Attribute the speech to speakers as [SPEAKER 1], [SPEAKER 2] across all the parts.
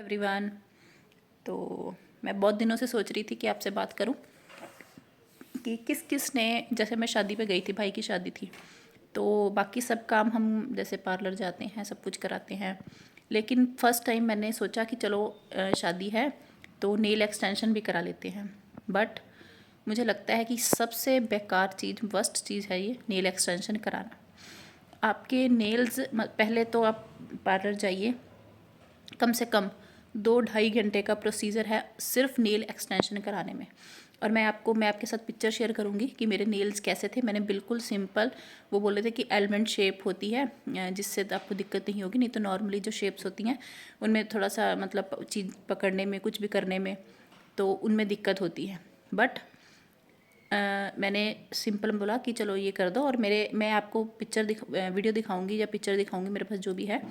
[SPEAKER 1] Everyone. तो मैं बहुत दिनों से सोच रही थी कि आपसे बात करूं कि किस किस ने, जैसे मैं शादी पे गई थी, भाई की शादी थी, तो बाकी सब काम हम जैसे पार्लर जाते हैं, सब कुछ कराते हैं, लेकिन फ़र्स्ट टाइम मैंने सोचा कि चलो शादी है तो नेल एक्सटेंशन भी करा लेते हैं। बट मुझे लगता है कि सबसे बेकार चीज़, वर्स्ट चीज़ है ये नेल एक्सटेंशन कराना। आपके नेल्स, पहले तो आप पार्लर जाइए, कम से कम 2-2.5 घंटे का प्रोसीजर है सिर्फ नेल एक्सटेंशन कराने में। और मैं आपके साथ पिक्चर शेयर करूंगी कि मेरे नेल्स कैसे थे। मैंने बिल्कुल सिंपल, वो बोल रहे थे कि एलमंड शेप होती है जिससे आपको दिक्कत नहीं होगी, नहीं तो नॉर्मली जो शेप्स होती हैं उनमें थोड़ा सा मतलब चीज़ पकड़ने में, कुछ भी करने में तो उनमें दिक्कत होती है। बट मैंने सिंपल बोला कि चलो ये कर दो। और मैं आपको वीडियो दिखाऊंगी या पिक्चर दिखाऊंगी, मेरे पास जो भी है,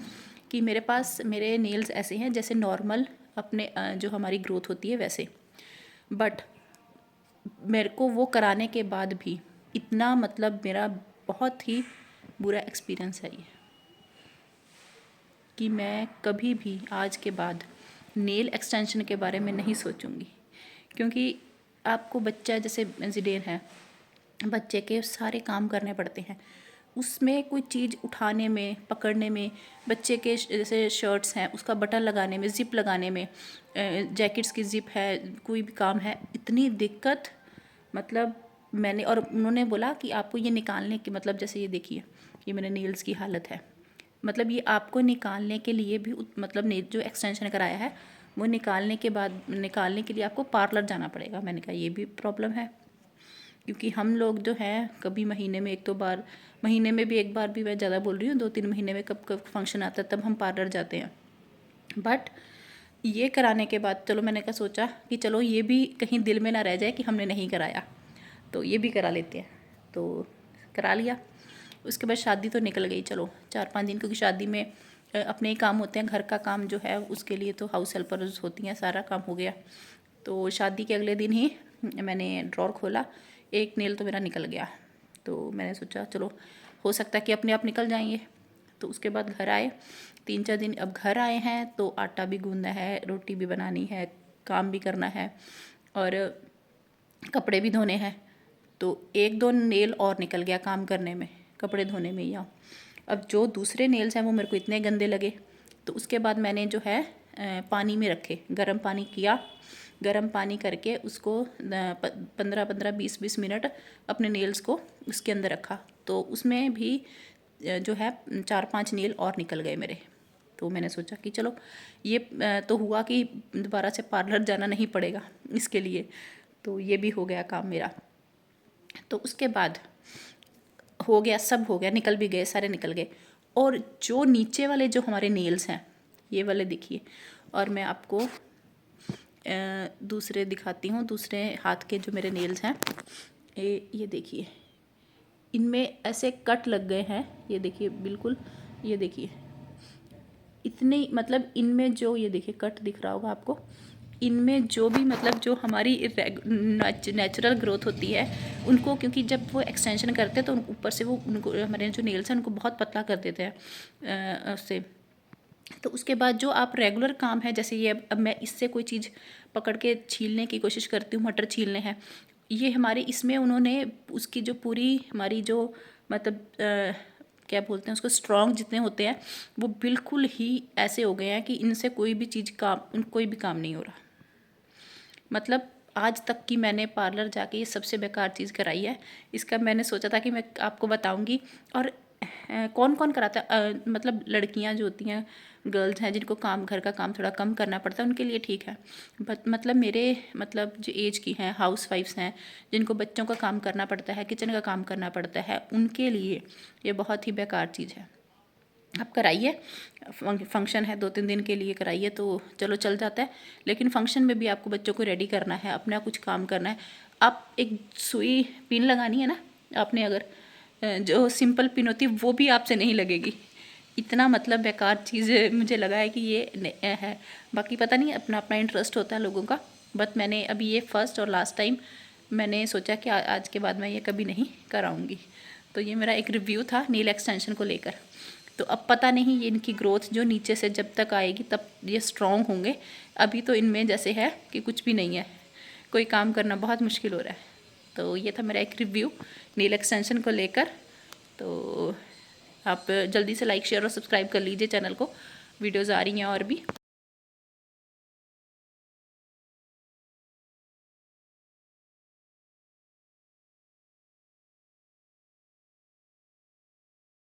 [SPEAKER 1] कि मेरे नेल्स ऐसे हैं जैसे नॉर्मल अपने जो हमारी ग्रोथ होती है वैसे। बट मेरे को वो कराने के बाद भी इतना, मतलब मेरा बहुत ही बुरा एक्सपीरियंस है ये, कि मैं कभी भी आज के बाद नेल एक्सटेंशन के बारे में नहीं सोचूंगी। क्योंकि आपको बच्चा जैसे जिडेन है, बच्चे के सारे काम करने पड़ते हैं, उसमें कोई चीज़ उठाने में, पकड़ने में, बच्चे के जैसे शर्ट्स हैं उसका बटन लगाने में, ज़िप लगाने में, जैकेट्स की ज़िप है, कोई भी काम है, इतनी दिक्कत। मतलब मैंने, और उन्होंने बोला कि आपको ये निकालने की, मतलब जैसे ये देखिए, ये मेरे नेल्स की हालत है, मतलब ये आपको निकालने के लिए भी मतलब नेल जो एक्सटेंशन कराया है वो निकालने के लिए आपको पार्लर जाना पड़ेगा। मैंने कहा ये भी प्रॉब्लम है, क्योंकि हम लोग जो हैं कभी महीने में एक दो बार, महीने में भी एक बार भी, मैं ज़्यादा बोल रही हूँ, 2-3 महीने में कब कब फंक्शन आता है तब हम पार्लर जाते हैं। बट ये कराने के बाद चलो मैंने कहा, सोचा कि चलो ये भी कहीं दिल में ना रह जाए कि हमने नहीं कराया, तो ये भी करा लेते हैं। तो करा लिया। उसके बाद शादी तो निकल गई, चलो 4-5 दिन, क्योंकि शादी में अपने ही काम होते हैं, घर का काम जो है उसके लिए तो हाउस हेल्पर्स होती हैं, सारा काम हो गया। तो शादी के अगले दिन ही मैंने ड्रॉर खोला, एक नेल तो मेरा निकल गया। तो मैंने सोचा चलो हो सकता है कि अपने आप निकल जाएंगे। तो उसके बाद घर आए, 3-4 दिन अब घर आए हैं तो आटा भी गूंदना है, रोटी भी बनानी है, काम भी करना है और कपड़े भी धोने हैं। तो 1-2 नेल और निकल गया काम करने में, कपड़े धोने में। या अब जो दूसरे नेल्स हैं वो मेरे को इतने गंदे लगे, तो उसके बाद मैंने जो है पानी में रखे, गर्म पानी किया, गर्म पानी करके उसको 15-20 मिनट अपने नेल्स को उसके अंदर रखा, तो उसमें भी जो है 4-5 नेल और निकल गए मेरे। तो मैंने सोचा कि चलो ये तो हुआ कि दोबारा से पार्लर जाना नहीं पड़ेगा इसके लिए, तो ये भी हो गया काम मेरा। तो उसके बाद हो गया, सब हो गया, निकल भी गए, सारे निकल गए। और जो नीचे वाले जो हमारे नेल्स हैं, ये वाले देखिए, और मैं आपको दूसरे दिखाती हूँ, दूसरे हाथ के जो मेरे नेल्स हैं, ये देखिए, इनमें ऐसे कट लग गए हैं, ये देखिए बिल्कुल, ये देखिए इतने, मतलब इनमें जो, ये देखिए कट दिख रहा होगा आपको, इनमें जो भी मतलब जो हमारी नेचुरल ग्रोथ होती है उनको, क्योंकि जब वो एक्सटेंशन करते हैं तो ऊपर से वो उनको, हमारे जो नेल्स हैं उनको बहुत पतला कर देते हैं उससे। तो उसके बाद जो आप रेगुलर काम है, जैसे ये अब मैं इससे कोई चीज़ पकड़ के छीलने की कोशिश करती हूँ, मटर छीलने हैं, ये हमारे इसमें उन्होंने उसकी जो पूरी हमारी जो मतलब क्या बोलते हैं उसको, स्ट्रॉन्ग जितने होते हैं वो बिल्कुल ही ऐसे हो गए हैं कि इनसे कोई भी चीज़ कोई भी काम नहीं हो रहा। मतलब आज तक की मैंने पार्लर जाके ये सबसे बेकार चीज़ कराई है। इसका मैंने सोचा था कि मैं आपको बताऊंगी। और कौन कौन कराता है, मतलब लड़कियां जो होती हैं, गर्ल्स हैं जिनको घर का काम थोड़ा कम करना पड़ता है, उनके लिए ठीक है। बट मतलब मेरे, मतलब जो एज की हैं, हाउस वाइफ्स हैं, जिनको बच्चों का काम करना पड़ता है, किचन का काम करना पड़ता है, उनके लिए ये बहुत ही बेकार चीज़ है। आप कराइए, फंक्शन है 2-3 दिन के लिए कराइए तो चलो चल जाता है, लेकिन फंक्शन में भी आपको बच्चों को रेडी करना है, अपना कुछ काम करना है। आप एक सुई पिन लगानी है ना आपने, अगर जो सिंपल पिन होती है वो भी आपसे नहीं लगेगी। इतना मतलब बेकार चीज़ मुझे लगा है कि ये है। बाकी पता नहीं, अपना अपना इंटरेस्ट होता है लोगों का। बट मैंने अभी ये फर्स्ट और लास्ट टाइम मैंने सोचा कि आज के बाद मैं ये कभी नहीं कराऊंगी। तो ये मेरा एक रिव्यू था नेल एक्सटेंशन को लेकर। तो अब पता नहीं ये इनकी ग्रोथ जो नीचे से जब तक आएगी तब ये स्ट्रॉन्ग होंगे। अभी तो इनमें जैसे है कि कुछ भी नहीं है, कोई काम करना बहुत मुश्किल हो रहा है। तो ये था मेरा एक रिव्यू नेल एक्सटेंशन को लेकर। तो आप जल्दी से लाइक शेयर और सब्सक्राइब कर लीजिए चैनल को, वीडियोज़ आ रही हैं और भी।